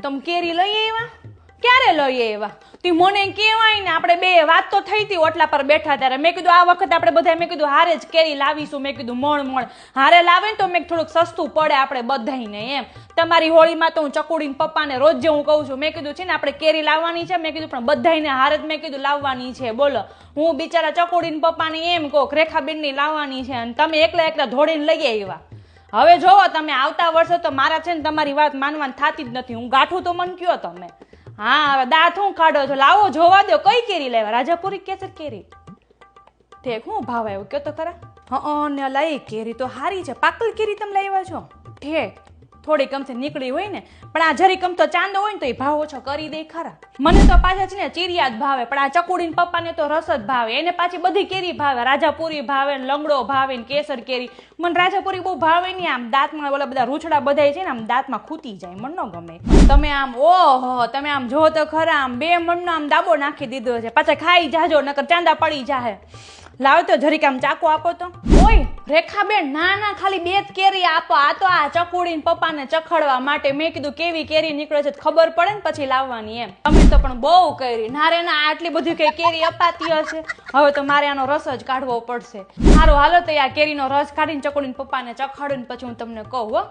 તમે કેરી લઈ આવ્યા? ક્યારે લઈ આવ્યા? તી મને કહેવાય ને, આપણે બે વાત તો થઈ હતી ઓટલા પર બેઠા ત્યારે. મેં કીધું આ વખત આપણે બધા મેં કીધું હારે જ કેરી લાવીશું. મેં કીધું મણ હારે લાવે ને તો મેં થોડુંક સસ્તું પડે આપણે બધાઈને એમ. તમારી હોળીમાં તો હું ચકુડીને પપ્પાને રોજ જે હું કહું છું, મેં કીધું છે ને આપણે કેરી લાવવાની છે. મેં કીધું પણ બધાઈને હારે જ મેં કીધું લાવવાની છે. બોલો, હું બિચારા ચકુડીને પપ્પાને એમ કહું રેખાબેનની લાવવાની છે અને તમે એકલા ધોડીને લઈ આવ્યા. હવે જોવો તમે આવતા વર્ષે તો મારા છે ને તમારી વાત માનવાની થતી જ નથી. હું ગાંઠું તો મન કયો તમે. હા, હવે દાંત હું કાઢો છો? લાવો જોવા દો. કઈ કેરી લેવા? રાજાપુરી કેસર કેરી? ઠેક, હું ભાવ આવ્યો કયો તો ખરા? હા ને લઈ કેરી તો હારી છે. પાકલ કેરી તમે લાવ્યા છો? ઠેક, થોડી કમથી નીકળી હોય ને, પણ આ જરી કમ તો ચાંદો હોય ને તો એ ભાવ ઓછો કરી દે ખરા. મને તો પાછા છે ને ચીરિયા જ ભાવે, પણ આ ચકુડીને પપ્પાને તો રસ જ ભાવે. એને પાછી બધી કેરી ભાવે. રાજાપુરી ભાવે, લંગડો ભાવે ને કેસર કેરી. મને રાજાપુરી બહુ ભાવે નહીં. આમ દાંતમાં ઓલા બધા રૂછડા બધાય છે ને આમ દાંતમાં ખૂટી જાય, મને ન ગમે. તમે આમ ઓહો, તમે આમ જો તો ખરા, આમ બે મણનો આમ દાબો નાખી દીધો છે. પાછા ખાઈ જાજો નકર ચાંદા પડી જાહે. લાવ તો જરીક આમ ચાકુ આપો તો. ઓય રેખાબેન, ના ના, ખાલી બે જ કેરી આપો. આ તો આ ચકુડીને પપ્પાને ચખડવા માટે. મેં કીધું કેવી કેરી નીકળે છે ખબર પડે ને પછી લાવવાની એમ. તમે તો પણ બહુ કરી. નારે ના, આટલી બધી કઈ કેરી અપાતી હશે. હવે તો મારે આનો રસ જ કાઢવો પડશે. સારું હાલો તો આ કેરીનો રસ કાઢીને ચકુડીને પપ્પાને ચખાડું ને પછી હું તમને કહું હો.